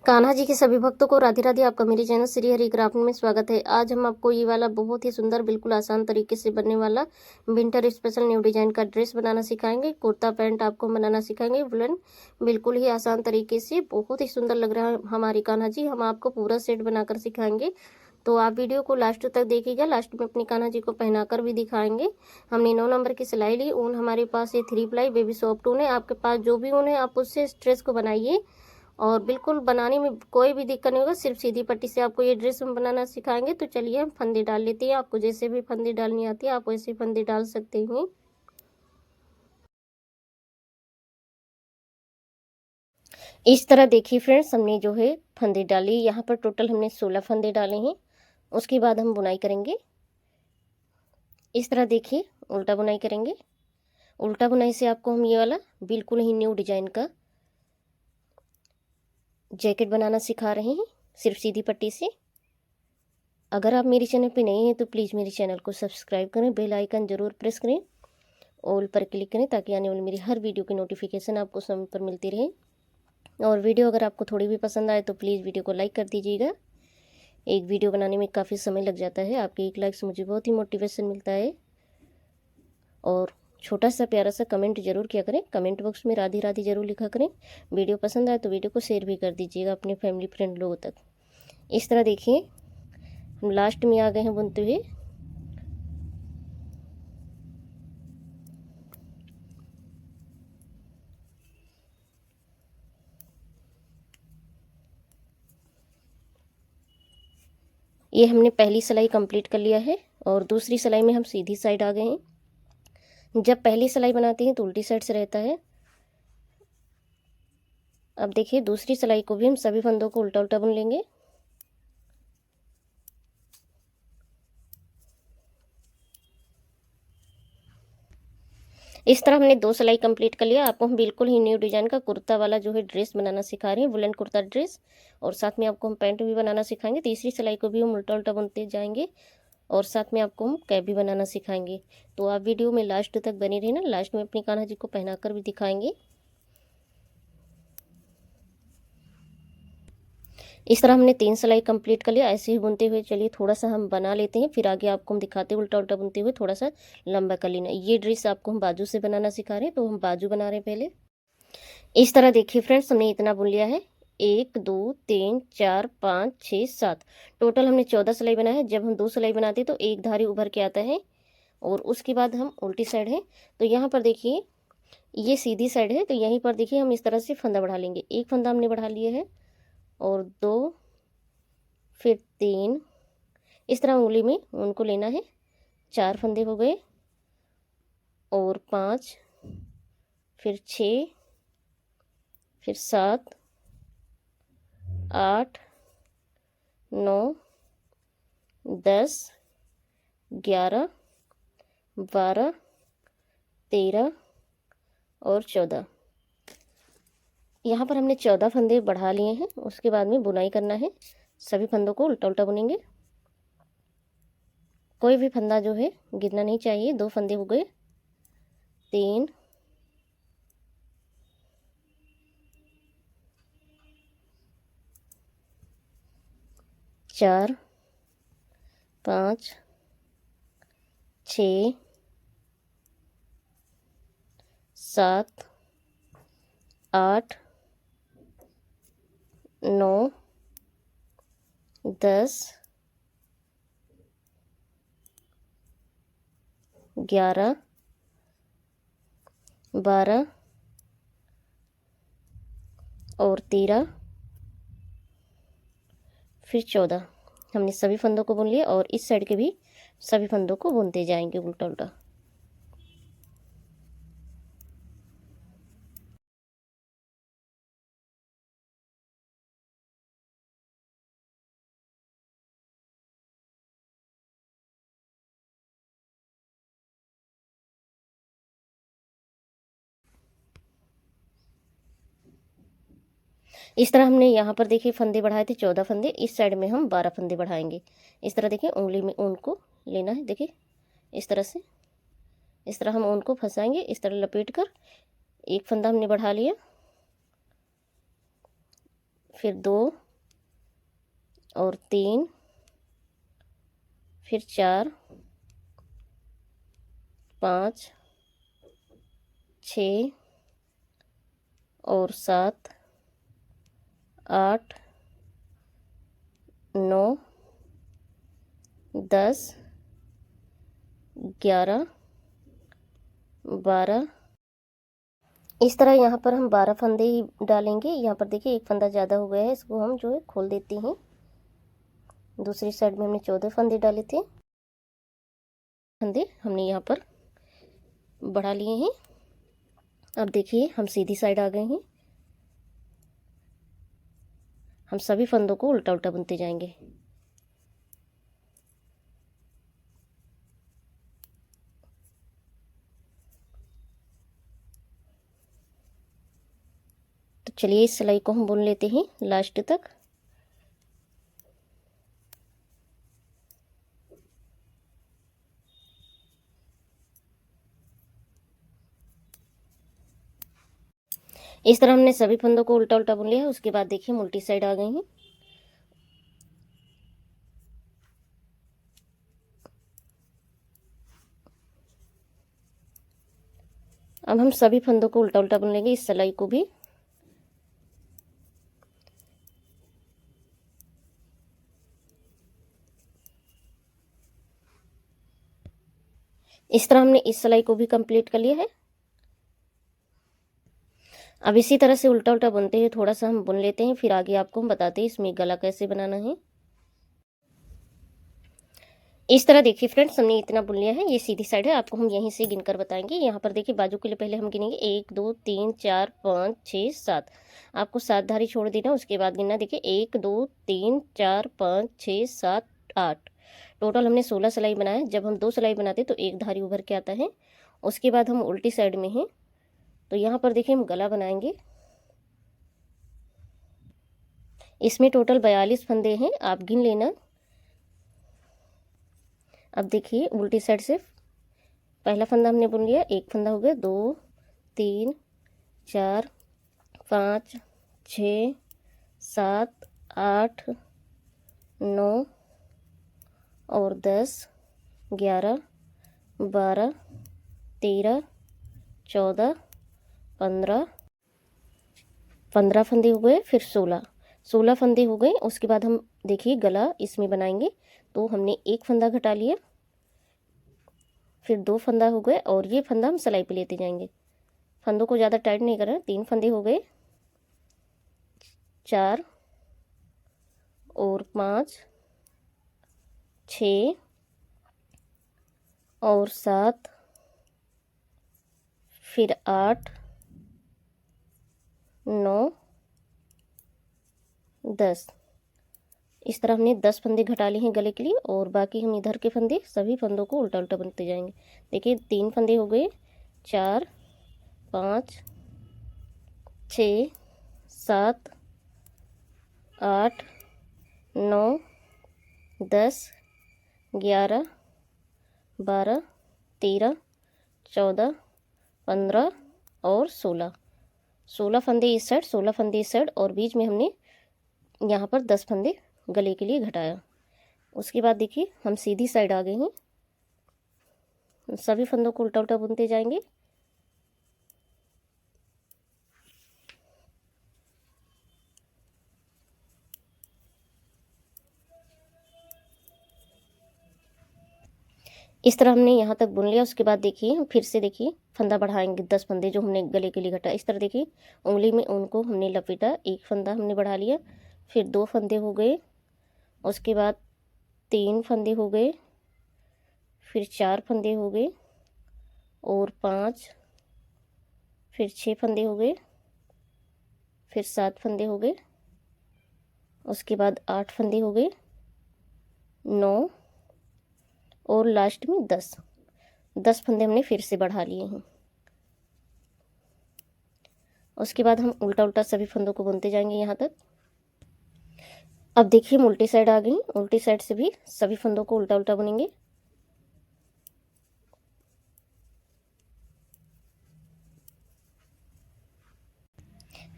कान्हा जी के सभी भक्तों को राधे राधे। आपका मेरे चैनल श्री हरि क्राफ्ट में स्वागत है। आज हम आपको ये वाला बहुत ही सुंदर बिल्कुल आसान तरीके से बनने वाला विंटर स्पेशल न्यू डिजाइन का ड्रेस बनाना सिखाएंगे। कुर्ता पैंट आपको बनाना सिखाएंगे वुलन, बिल्कुल ही आसान तरीके से। बहुत ही सुंदर लग रहा है हमारी कान्हा जी। हम आपको पूरा सेट बनाकर सिखाएंगे, तो आप वीडियो को लास्ट तक देखिएगा। लास्ट में अपनी कान्हा जी को पहनाकर भी दिखाएंगे। हमने 9 नंबर की सिलाई ली। ऊन हमारे पास ये 3 प्लाई बेबी सॉफ्ट ऊन है। आपके पास जो भी ऊन है आप उससे इस ड्रेस को बनाइए और बिल्कुल बनाने में कोई भी दिक्कत नहीं होगा। सिर्फ सीधी पट्टी से आपको ये ड्रेस हम बनाना सिखाएंगे। तो चलिए हम फंदे डाल लेते हैं। आपको जैसे भी फंदे डालनी आती है आप वैसे फंदे डाल सकते हैं। इस तरह देखिए फ्रेंड्स, हमने जो है फंदे डाली। यहाँ पर टोटल हमने 16 फंदे डाले हैं। उसके बाद हम बुनाई करेंगे। इस तरह देखिए उल्टा बुनाई करेंगे। उल्टा बुनाई से आपको हम ये वाला बिल्कुल ही न्यू डिजाइन का जैकेट बनाना सिखा रहे हैं, सिर्फ सीधी पट्टी से। अगर आप मेरे चैनल पे नए हैं तो प्लीज़ मेरे चैनल को सब्सक्राइब करें, बेल आइकन ज़रूर प्रेस करें, ऑल पर क्लिक करें ताकि आने वाली मेरी हर वीडियो की नोटिफिकेशन आपको समय पर मिलती रहे। और वीडियो अगर आपको थोड़ी भी पसंद आए तो प्लीज़ वीडियो को लाइक कर दीजिएगा। एक वीडियो बनाने में काफ़ी समय लग जाता है। आपके एक लाइक से मुझे बहुत ही मोटिवेशन मिलता है। और छोटा सा प्यारा सा कमेंट जरूर किया करें। कमेंट बॉक्स में राधे राधे जरूर लिखा करें। वीडियो पसंद आए तो वीडियो को शेयर भी कर दीजिएगा अपने फैमिली फ्रेंड लोगों तक। इस तरह देखिए हम लास्ट में आ गए हैं बुनते हुए। ये हमने पहली सिलाई कंप्लीट कर लिया है और दूसरी सिलाई में हम सीधी साइड आ गए हैं। जब पहली सिलाई बनाते हैं तो उल्टी साइड से रहता है। अब देखिए दूसरी सिलाई को भी हम सभी फंदों को उल्टा उल्टा बुन लेंगे। इस तरह हमने 2 सिलाई कंप्लीट कर लिया। आपको हम बिल्कुल ही न्यू डिजाइन का कुर्ता वाला जो है ड्रेस बनाना सिखा रहे हैं, वुलन कुर्ता ड्रेस। और साथ में आपको हम पैंट भी बनाना सिखाएंगे। तीसरी सिलाई को भी हम उल्टा उल्टा बुनते जाएंगे और साथ में आपको हम कैप भी बनाना सिखाएंगे। तो आप वीडियो में लास्ट तक बने रहना। लास्ट में अपनी कान्हा जी को पहनाकर भी दिखाएंगे। इस तरह हमने 3 सिलाई कंप्लीट कर लिया। ऐसे ही बुनते हुए चलिए थोड़ा सा हम बना लेते हैं, फिर आगे आपको हम दिखाते हैं उल्टा उल्टा बुनते हुए थोड़ा सा लंबा कर लेना। ये ड्रेस आपको हम बाजू से बनाना सिखा रहे हैं, तो हम बाजू बना रहे हैं पहले। इस तरह देखिए फ्रेंड्स, हमने इतना बुन लिया है। 1 2 3 4 5 6 7, टोटल हमने 14 सिलाई बनाया है। जब हम 2 सिलाई बनाते हैं तो एक धारी उभर के आता है और उसके बाद हम उल्टी साइड है। तो यहाँ पर देखिए ये सीधी साइड है, तो यहीं पर देखिए हम इस तरह से फंदा बढ़ा लेंगे। एक फंदा हमने बढ़ा लिया है और 2, फिर 3, इस तरह उंगली में उनको लेना है। 4 फंदे हो गए और 5, फिर 6, फिर 7 8 9 10 11 12 13 और 14। यहाँ पर हमने 14 फंदे बढ़ा लिए हैं। उसके बाद में बुनाई करना है। सभी फंदों को उल्टा उल्टा बुनेंगे। कोई भी फंदा जो है गिरना नहीं चाहिए। 2 फंदे हो गए, 3 4 5 6 7 8 9 10 11 12 और 13, फिर 14। हमने सभी फंदों को बुन लिया और इस साइड के भी सभी फंदों को बुनते जाएंगे उल्टा उल्टा। इस तरह हमने यहाँ पर देखिए फंदे बढ़ाए थे 14 फंदे। इस साइड में हम 12 फंदे बढ़ाएंगे। इस तरह देखिए उंगली में ऊन को लेना है। देखिए इस तरह से, इस तरह हम ऊन को फंसाएंगे। इस तरह लपेट कर एक फंदा हमने बढ़ा लिया, फिर 2 और 3, फिर 4, 5, 6 और 7, 8, 9, 10, 11, 12। इस तरह यहाँ पर हम 12 फंदे ही डालेंगे। यहाँ पर देखिए एक फंदा ज़्यादा हो गया है, इसको हम जो है खोल देते हैं। दूसरी साइड में हमने 14 फंदे डाले थे, फंदे हमने यहाँ पर बढ़ा लिए हैं। अब देखिए हम सीधी साइड आ गए हैं। हम सभी फंदों को उल्टा उल्टा बुनते जाएंगे। तो चलिए इस सिलाई को हम बुन लेते हैं लास्ट तक। इस तरह हमने सभी फंदों को उल्टा उल्टा बुन लिया है। उसके बाद देखिए हम उल्टी साइड आ गए हैं। अब हम सभी फंदों को उल्टा उल्टा बुन लेंगे, इस सिलाई को भी। इस तरह हमने इस सिलाई को भी कंप्लीट कर लिया है। अब इसी तरह से उल्टा उल्टा बुनते हुए थोड़ा सा हम बुन लेते हैं, फिर आगे आपको हम बताते हैं इसमें गला कैसे बनाना है। इस तरह देखिए फ्रेंड्स, हमने इतना बुन लिया है। ये सीधी साइड है, आपको हम यहीं से गिनकर बताएंगे। यहाँ पर देखिए बाजू के लिए पहले हम गिनेंगे 1 2 3 4 5 6 7। आपको 7 धारी छोड़ देना, उसके बाद गिनना। देखिए 1 2 3 4 5 6 7 8। टोटल हमने 16 सिलाई बनाया। जब हम 2 सिलाई बनाते तो एक धारी उभर के आता है। उसके बाद हम उल्टी साइड में हैं, तो यहाँ पर देखिए हम गला बनाएंगे। इसमें टोटल 42 फंदे हैं, आप गिन लेना। अब देखिए उल्टी साइड से पहला फंदा हमने बुन लिया, एक फंदा हो गया, 2 3 4 5 6 7 8 9 और 10 11 12 13 14 15 फंदे हो गए। फिर 16 फंदे हो गए। उसके बाद हम देखिए गला इसमें बनाएंगे, तो हमने एक फंदा घटा लिया, फिर 2 फंदा हो गए, और ये फंदा हम सिलाई पे लेते जाएंगे। फंदों को ज़्यादा टाइट नहीं करना। 3 फंदे हो गए, 4 और 5 6 और 7, फिर 8 9 10। इस तरह हमने 10 फंदे घटा लिए हैं गले के लिए, और बाकी हम इधर के फंदे सभी फंदों को उल्टा उल्टा बनते जाएंगे। देखिए 3 फंदे हो गए, 4 5 6 7 8 9 10 11 12 13 14 15 और 16 फंदे इस साइड, 16 फंदे इस साइड, और बीच में हमने यहाँ पर 10 फंदे गले के लिए घटाया। उसके बाद देखिए हम सीधी साइड आ गए हैं। सभी फंदों को उल्टा उल्टा बुनते जाएंगे। इस तरह हमने यहाँ तक बुन लिया। उसके बाद देखिए हम फिर से देखिए फंदा बढ़ाएंगे, 10 फंदे जो हमने गले के लिए घटाया। इस तरह देखिए उंगली में उनको हमने लपेटा, एक फंदा हमने बढ़ा लिया, फिर 2 फंदे हो गए, उसके बाद 3 फंदे हो गए, फिर 4 फंदे हो गए, और 5, फिर 6 फंदे हो गए, फिर 7 फंदे हो गए, उसके बाद 8 फंदे हो गए, 9 और लास्ट में 10 फंदे हमने फिर से बढ़ा लिए हैं। उसके बाद हम उल्टा उल्टा सभी फंदों को बुनते जाएंगे यहाँ तक। अब देखिए हम उल्टी साइड आ गई। उल्टी साइड से भी सभी फंदों को उल्टा उल्टा बुनेंगे।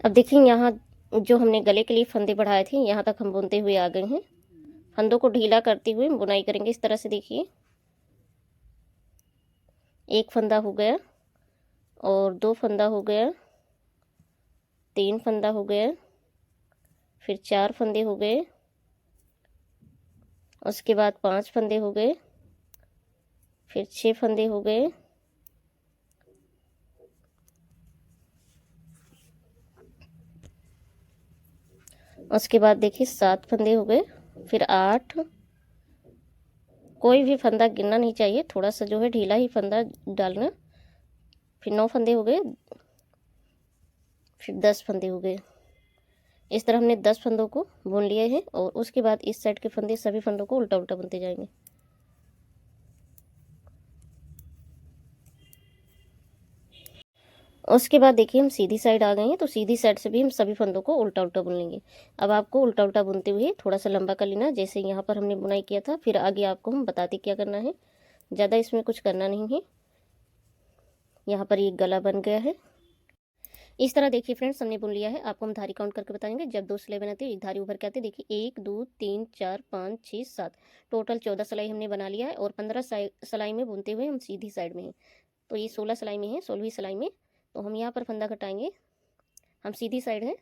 अब देखिए यहाँ जो हमने गले के लिए फंदे बढ़ाए थे यहाँ तक हम बुनते हुए आ गए हैं। फंदों को ढीला करते हुए बुनाई करेंगे इस तरह से। देखिए, एक फंदा हो गया और दो फंदा हो गया, तीन फंदा हो गया, फिर चार फंदे हो गए, उसके बाद पांच फंदे हो गए, फिर छह फंदे हो गए, उसके बाद देखिए सात फंदे हो गए, फिर आठ। कोई भी फंदा गिरना नहीं चाहिए, थोड़ा सा जो है ढीला ही फंदा डालना। फिर नौ फंदे हो गए, फिर 10 फंदे हो गए। इस तरह हमने 10 फंदों को बुन लिए हैं और उसके बाद इस साइड के फंदे सभी फंदों को उल्टा उल्टा बुनते जाएंगे। उसके बाद देखिए हम सीधी साइड आ गए हैं, तो सीधी साइड से भी हम सभी फंदों को उल्टा उल्टा बुन लेंगे। अब आपको उल्टा उल्टा बुनते हुए थोड़ा सा लंबा कर लेना, जैसे यहाँ पर हमने बुनाई किया था। फिर आगे आपको हम बताते क्या करना है, ज़्यादा इसमें कुछ करना नहीं है। यहाँ पर ये गला बन गया है। इस तरह देखिए फ्रेंड्स हमने बुन लिया है। आपको हम धारी काउंट करके बताएंगे। जब दो सिलाई बनाते हैं एक धारी उभर के आती है। देखिए 1 2 3 4 5 6 7, टोटल 14 सिलाई हमने बना लिया है और 15 सिलाई में बुनते हुए हम सीधी साइड में हैं। तो ये 16 सिलाई में है, 16वीं सिलाई में। तो हम यहाँ पर फंदा घटाएंगे। हम सीधी साइड है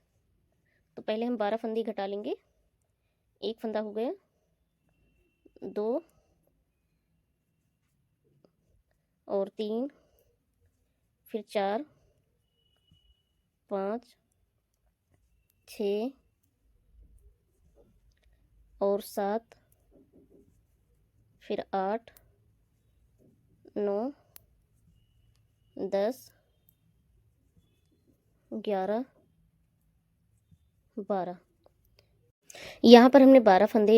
तो पहले हम 12 फंदे घटा लेंगे। एक फंदा हो गया, दो और तीन, फिर चार, पाँच, छः और सात, फिर 8 9 10 11 12। यहाँ पर हमने 12 फंदे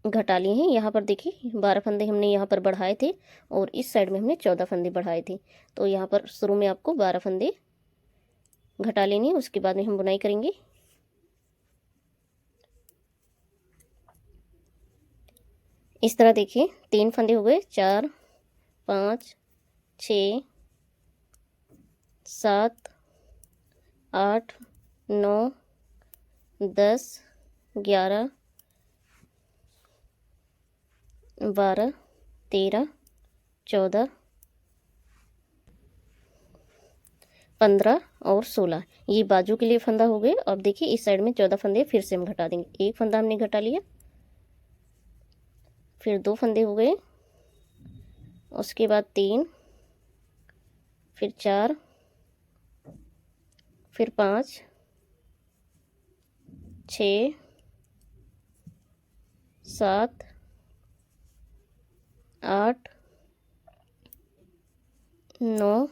घटा लिए हैं। यहाँ पर देखिए 12 फंदे हमने यहाँ पर बढ़ाए थे और इस साइड में हमने 14 फंदे बढ़ाए थे। तो यहाँ पर शुरू में आपको 12 फंदे घटा लेने हैं, उसके बाद में हम बुनाई करेंगे। इस तरह देखिए 3 फंदे हो गए, 4 5 6 7 8 9 10 11 12 13 14 15 और 16। ये बाजू के लिए फंदा हो गए। अब देखिए इस साइड में 14 फंदे फिर से हम घटा देंगे। एक फंदा हमने घटा लिया, फिर दो फंदे हो गए, उसके बाद तीन, फिर चार, फिर पाँच, 6 7 8 9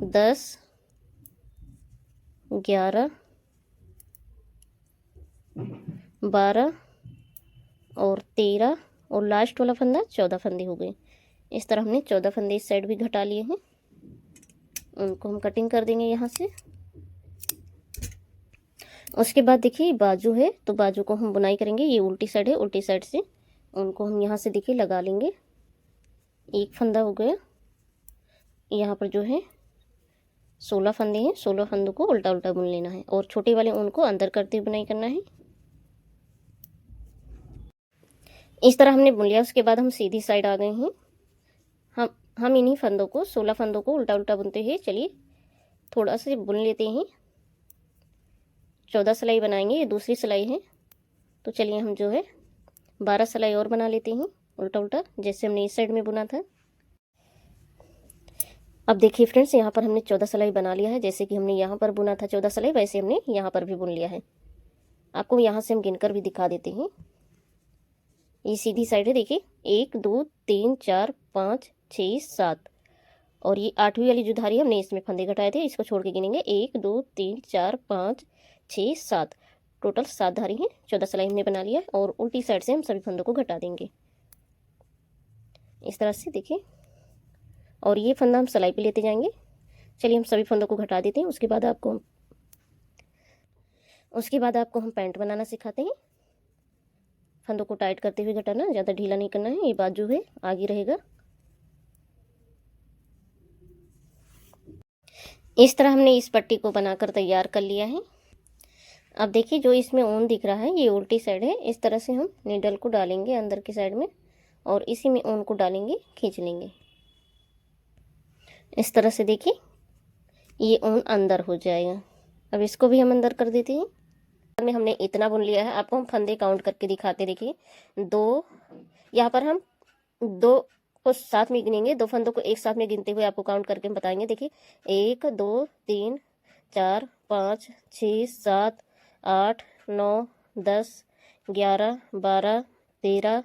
10 11 12 और 13 और लास्ट वाला फंदा 14 फंदे हो गए। इस तरह हमने 14 फंदे इस साइड भी घटा लिए हैं। उनको हम कटिंग कर देंगे यहाँ से। उसके बाद देखिए बाजू है तो बाजू को हम बुनाई करेंगे। ये उल्टी साइड है, उल्टी साइड से उनको हम यहाँ से देखिए लगा लेंगे। एक फंदा हो गया। यहाँ पर जो है 16 फंदे हैं, 16 फंदों को उल्टा उल्टा बुन लेना है और छोटे वाले उनको अंदर करते हुए बुनाई करना है। इस तरह हमने बुन लिया। उसके बाद हम सीधी साइड आ गए हैं। हम इन्हीं फंदों को 16 फंदों को उल्टा उल्टा बुनते हैं। चलिए थोड़ा सा बुन लेते हैं। 14 सिलाई बनाएंगे, ये दूसरी सिलाई है। तो चलिए हम जो है 12 सिलाई और बना लेते हैं उल्टा उल्टा, जैसे हमने इस साइड में बुना था। अब देखिए फ्रेंड्स यहाँ पर हमने 14 सिलाई बना लिया है। जैसे कि हमने यहाँ पर बुना था 14 सिलाई, वैसे हमने यहाँ पर भी बुन लिया है। आपको यहाँ से हम गिनकर भी दिखा देते हैं। ये सीधी साइड है। देखिए 1 2 3 4 5 6 7 और ये 8वीं वाली जो धारी हमने इसमें फंदे घटाए थे, इसको छोड़ के गिनेंगे 1 2 3 4 5 6 7, टोटल 7 धारी हैं। 14 सिलाई हमने बना लिया है और उल्टी साइड से हम सभी फंदों को घटा देंगे इस तरह से। देखिए और ये फंदा हम सिलाई पे लेते जाएंगे। चलिए हम सभी फंदों को घटा देते हैं। उसके बाद आपको हम पैंट बनाना सिखाते हैं। फंदों को टाइट करते हुए घटाना, ज़्यादा ढीला नहीं करना है। ये बाजू है, आगे रहेगा। इस तरह हमने इस पट्टी को बनाकर तैयार कर लिया है। अब देखिए जो इसमें ऊन दिख रहा है ये उल्टी साइड है। इस तरह से हम नीडल को डालेंगे अंदर की साइड में और इसी में ऊन को डालेंगे, खींच लेंगे इस तरह से। देखिए ये ऊन अंदर हो जाएगा। अब इसको भी हम अंदर कर देते हैं। में हमने इतना बुन लिया है। आपको हम फंदे काउंट करके दिखाते। देखिए 2, यहाँ पर हम 2 को साथ में गिनेंगे, 2 फंदों को एक साथ में गिनते हुए आपको काउंट करके हम बताएंगे। देखिए 1 2 3 4 5 6 7 8 9 10 11 12 13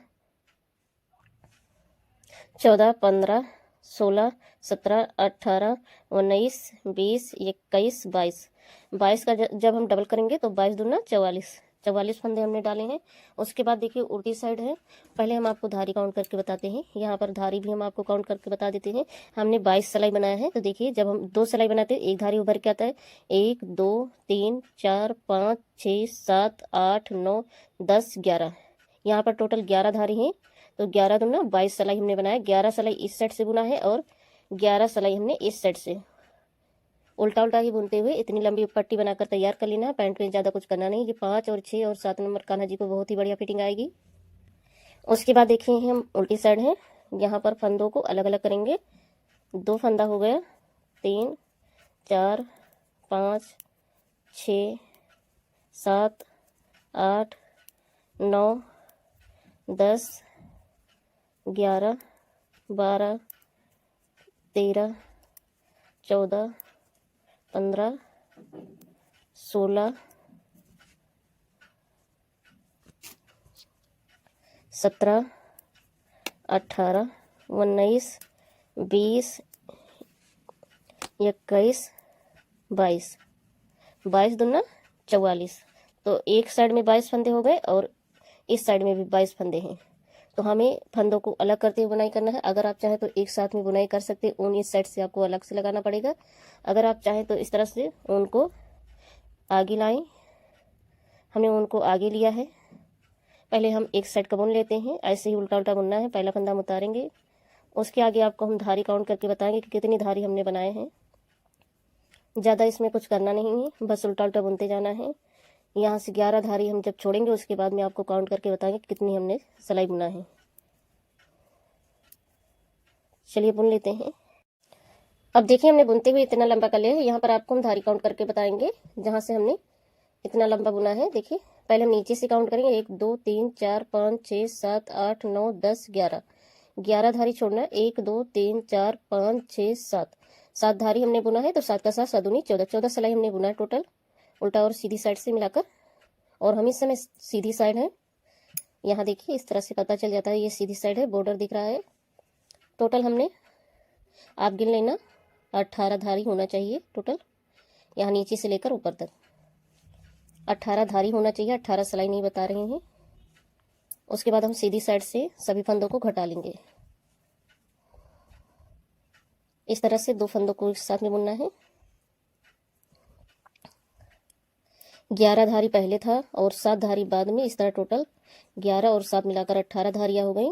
14 15 16 17 18 19 20 21 22 22 का जब हम डबल करेंगे तो 22 दूना 44 फंदे हमने डाले हैं। उसके बाद देखिए उल्टी साइड है। पहले हम आपको धारी काउंट करके बताते हैं। यहाँ पर धारी भी हम आपको काउंट करके बता देते हैं। हमने 22 सिलाई बनाया है। तो देखिए जब हम 2 सिलाई बनाते हैं एक धारी उभर के आता है। 1 2 3 4 5 6 7 8 9 10 11, यहाँ पर टोटल 11 धारी हैं। तो 11 दूना 22 सिलाई हमने बनाया। 11 सिलाई इस साइड से बुना है और 11 सिलाई हमने इस साइड से। उल्टा उल्टा ही बुनते हुए इतनी लंबी पट्टी बनाकर तैयार कर लेना है। पैंट में ज़्यादा कुछ करना नहीं। ये 5 और 6 और 7 नंबर कान्हा जी को बहुत ही बढ़िया फिटिंग आएगी। उसके बाद देखिए हम उल्टी साइड है। यहाँ पर फंदों को अलग अलग करेंगे। 2 फंदा हो गया, 3 4 5 6 7 8 9 10 11 12 13 14 15 16 17 18 19 20 21 22, 22 दूना 44। तो एक साइड में 22 फंदे हो गए और इस साइड में भी 22 फंदे हैं। तो हमें फंदों को अलग करते हुए बुनाई करना है। अगर आप चाहें तो एक साथ में बुनाई कर सकते हैं। ऊन इस साइड से आपको अलग से लगाना पड़ेगा। अगर आप चाहें तो इस तरह से ऊन को आगे लाएं। हमने ऊन को आगे लिया है। पहले हम एक साइड का बुन लेते हैं। ऐसे ही उल्टा उल्टा बुनना है। पहला फंदा हम उतारेंगे, उसके आगे आपको हम धारी काउंट करके बताएंगे कि कितनी धारी हमने बनाए हैं। ज़्यादा इसमें कुछ करना नहीं है, बस उल्टा उल्टा बुनते जाना है। यहाँ से 11 धारी हम जब छोड़ेंगे उसके बाद में आपको काउंट करके बताएंगे कि कितनी हमने सिलाई बुना है। चलिए बुन लेते हैं। अब देखिए हमने बुनते हुए इतना लंबा कर लिया है। यहाँ पर आपको हम धारी काउंट करके बताएंगे जहाँ से हमने इतना लंबा बुना है। देखिए पहले हम नीचे से काउंट करेंगे। 1 2 3 4 5 6 7 8 9 10 11, 11 धारी छोड़ना है। 1 2 3 4 5 6 7, 7 धारी हमने बुना है। तो 7 का 7 7 दूनी 14, 14 सिलाई हमने बुना है टोटल, उल्टा और सीधी साइड से मिलाकर। और हम इस समय सीधी साइड है। यहाँ देखिए इस तरह से पता चल जाता है ये सीधी साइड है, बॉर्डर दिख रहा है। टोटल हमने, आप गिन लेना, 18 धारी होना चाहिए टोटल, यहाँ नीचे से लेकर ऊपर तक 18 धारी होना चाहिए। 18 सिलाई नहीं बता रहे हैं। उसके बाद हम सीधी साइड से सभी फंदों को घटा लेंगे। इस तरह से 2 फंदों को एक साथ में बुनना है। 11 धारी पहले था और 7 धारी बाद में। इस तरह टोटल 11 और 7 मिलाकर 18 धारियां हो गई।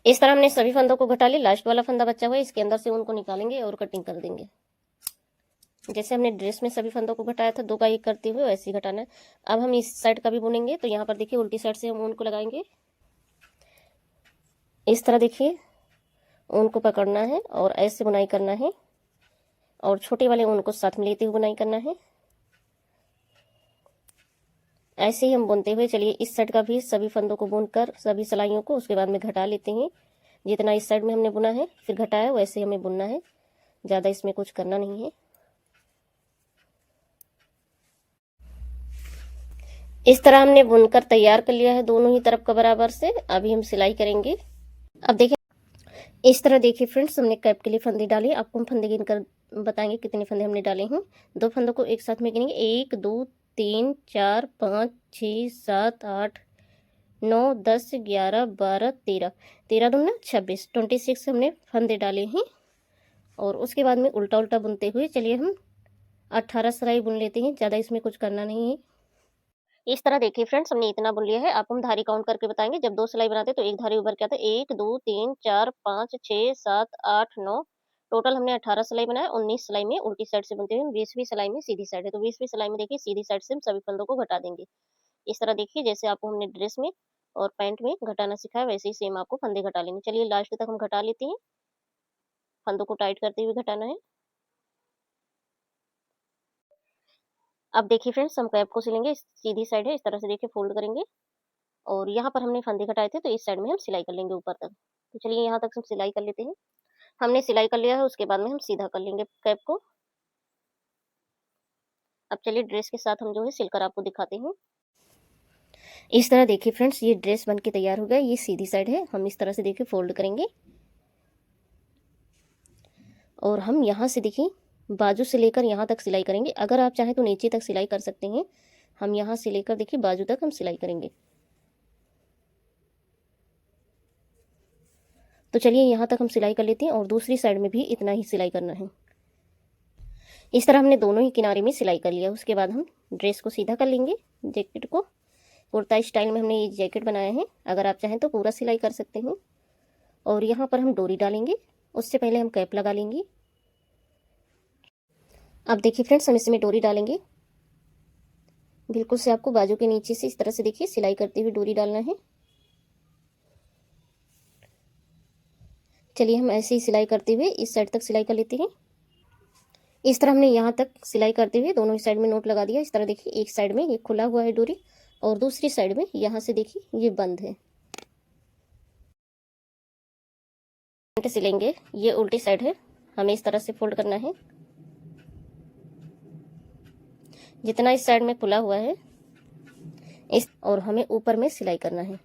इस तरह हमने सभी फंदों को घटा लिया। लास्ट वाला फंदा बचा हुआ है, इसके अंदर से उनको निकालेंगे और कटिंग कर देंगे। जैसे हमने ड्रेस में सभी फंदों को घटाया था 2 का 1 करते हुए, वैसे ही घटाना है। अब हम इस साइड का भी बुनेंगे। तो यहाँ पर देखिए उल्टी साइड से हम ऊन को लगाएंगे। इस तरह देखिए ऊन को पकड़ना है और ऐसे बुनाई करना है और छोटे वाले ऊन को साथ में लेते हुए बुनाई करना है। ऐसे ही हम बुनते हुए चलिए इस साइड का भी सभी फंदों को बुनकर सभी सिलाइयों को उसके बाद में घटा लेते हैं। जितना इस साइड में हमने बुना है फिर घटाया वैसे हमें बुनना है, ज़्यादा इसमें कुछ करना नहीं है। इस तरह हमने बुनकर तैयार कर लिया है दोनों ही तरफ का बराबर से। अभी हम सिलाई करेंगे। अब देखिए इस तरह देखिए फ्रेंड्स, हमने कैप के लिए फंदे डाले। आपको हम फंदे गिनकर बताएंगे कितने फंदे हमने डाले हैं। 2 फंदों को एक साथ में गिनेंगे। 1 2 3 4 5 6 7 8 9 10 11 12 13, 13 दूना 26, 26 हमने फंदे डाले हैं। और उसके बाद में उल्टा उल्टा बुनते हुए चलिए हम 18 सिलाई बुन लेते हैं। ज़्यादा इसमें कुछ करना नहीं है। इस तरह देखिए फ्रेंड्स, हमने इतना बुन लिया है। आपको हम धारी काउंट करके बताएंगे। जब 2 सिलाई बनाते तो एक धारी उभर के आता है। 1 2 3 4 5 6 7 8 9 टोटल हमने 18 सिलाई बनाया, 19 सिलाई में उल्टी साइड से बुनते हुए, 20वीं सिलाई में सीधी साइड है। तो 20वीं सिलाई में देखिए सीधी साइड से हम सभी फंदों को घटा देंगे। इस तरह देखिए जैसे आपको हमने ड्रेस में और पैंट में घटाना सिखाया वैसे ही सेम आपको फंदे घटा लेंगे। चलिए लास्ट तक हम घटा लेते हैं, फंदों को टाइट करते हुए घटाना है। अब देखिए फ्रेंड्स हम कैप को सिलेंगे, सीधी साइड है, इस तरह से देखिए फोल्ड करेंगे और यहाँ पर हमने फंदे घटाए थे तो इस साइड में हम सिलाई कर लेंगे ऊपर तक। तो चलिए यहाँ तक हम सिलाई कर लेते हैं। हमने सिलाई कर लिया है, उसके बाद में हम सीधा कर लेंगे कैप को। अब चलिए ड्रेस के साथ हम जो है सिलकर आपको दिखाते हैं। इस तरह देखिए फ्रेंड्स ये ड्रेस बन के तैयार हो गया। ये सीधी साइड है, हम इस तरह से देखिए फोल्ड करेंगे और हम यहाँ से देखिए बाजू से लेकर यहाँ तक सिलाई करेंगे। अगर आप चाहें तो नीचे तक सिलाई कर सकते हैं, हम यहाँ से लेकर देखिए बाजू तक हम सिलाई करेंगे। तो चलिए यहाँ तक हम सिलाई कर लेते हैं और दूसरी साइड में भी इतना ही सिलाई करना है। इस तरह हमने दोनों ही किनारे में सिलाई कर लिया। उसके बाद हम ड्रेस को सीधा कर लेंगे। जैकेट को कुर्ता स्टाइल में हमने ये जैकेट बनाया है, अगर आप चाहें तो पूरा सिलाई कर सकते हैं। और यहाँ पर हम डोरी डालेंगे, उससे पहले हम कैप लगा लेंगे। अब देखिए फ्रेंड्स हम इसमें डोरी डालेंगे, बिल्कुल से आपको बाजू के नीचे से इस तरह से देखिए सिलाई करते हुए डोरी डालना है। चलिए हम ऐसे ही सिलाई करते हुए इस साइड तक सिलाई कर लेते हैं। इस तरह हमने यहाँ तक सिलाई करते हुए दोनों ही साइड में नोट लगा दिया। इस तरह देखिए एक साइड में ये खुला हुआ है डोरी और दूसरी साइड में यहाँ से देखिए ये बंद है। सिलेंगे, ये उल्टी साइड है, हमें इस तरह से फोल्ड करना है। जितना इस साइड में खुला हुआ है इस और हमें ऊपर में सिलाई करना है।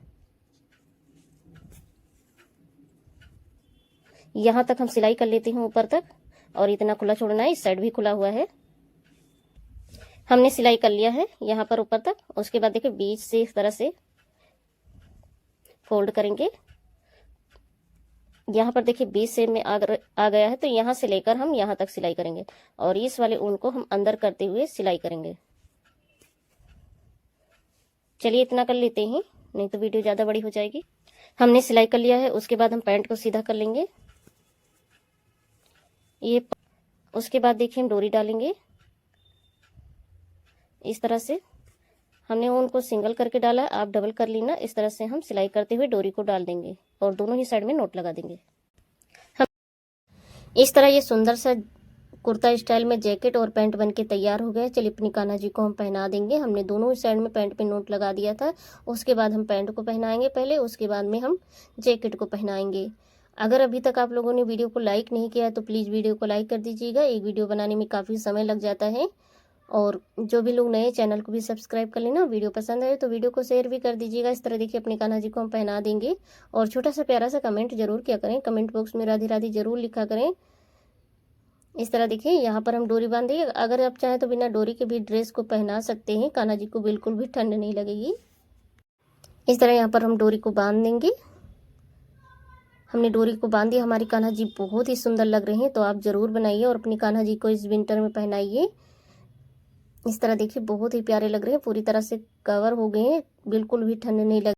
यहाँ तक हम सिलाई कर लेते हैं ऊपर तक और इतना खुला छोड़ना है। इस साइड भी खुला हुआ है, हमने सिलाई कर लिया है यहाँ पर ऊपर तक। उसके बाद देखिए बीच से इस तरह से फोल्ड करेंगे। यहाँ पर देखिए बीच से में आ गया है, तो यहाँ से लेकर हम यहाँ तक सिलाई करेंगे और इस वाले ऊन को हम अंदर करते हुए सिलाई करेंगे। चलिए इतना कर लेते हैं, नहीं तो वीडियो ज़्यादा बड़ी हो जाएगी। हमने सिलाई कर लिया है, उसके बाद हम पैंट को सीधा कर लेंगे। ये उसके बाद देखिए हम डोरी डालेंगे इस तरह से। हमने ऊन को सिंगल करके डाला, आप डबल कर लेना। इस तरह से हम सिलाई करते हुए डोरी को डाल देंगे और दोनों ही साइड में नोट लगा देंगे। हम इस तरह ये सुंदर सा कुर्ता स्टाइल में जैकेट और पैंट बन के तैयार हो गया। चलिए अपनी कान्हा जी को हम पहना देंगे। हमने दोनों ही साइड में पैंट पे नोट लगा दिया था, उसके बाद हम पैंट को पहनाएंगे पहले, उसके बाद में हम जैकेट को पहनाएंगे। अगर अभी तक आप लोगों ने वीडियो को लाइक नहीं किया है तो प्लीज़ वीडियो को लाइक कर दीजिएगा। एक वीडियो बनाने में काफ़ी समय लग जाता है और जो भी लोग नए चैनल को भी सब्सक्राइब कर लेना। वीडियो पसंद आए तो वीडियो को शेयर भी कर दीजिएगा। इस तरह देखिए अपने कान्हा जी को हम पहना देंगे और छोटा सा प्यारा सा कमेंट जरूर किया करें, कमेंट बॉक्स में राधे राधे जरूर लिखा करें। इस तरह देखिए यहाँ पर हम डोरी बांध देंगे। अगर आप चाहें तो बिना डोरी के भी ड्रेस को पहना सकते हैं, कान्हा जी को बिल्कुल भी ठंड नहीं लगेगी। इस तरह यहाँ पर हम डोरी को बांध देंगे। हमने डोरी को बांध दिया, हमारी कान्हा जी बहुत ही सुंदर लग रहे हैं। तो आप ज़रूर बनाइए और अपनी कान्हा जी को इस विंटर में पहनाइए। इस तरह देखिए बहुत ही प्यारे लग रहे हैं, पूरी तरह से कवर हो गए हैं, बिल्कुल भी ठंड नहीं लग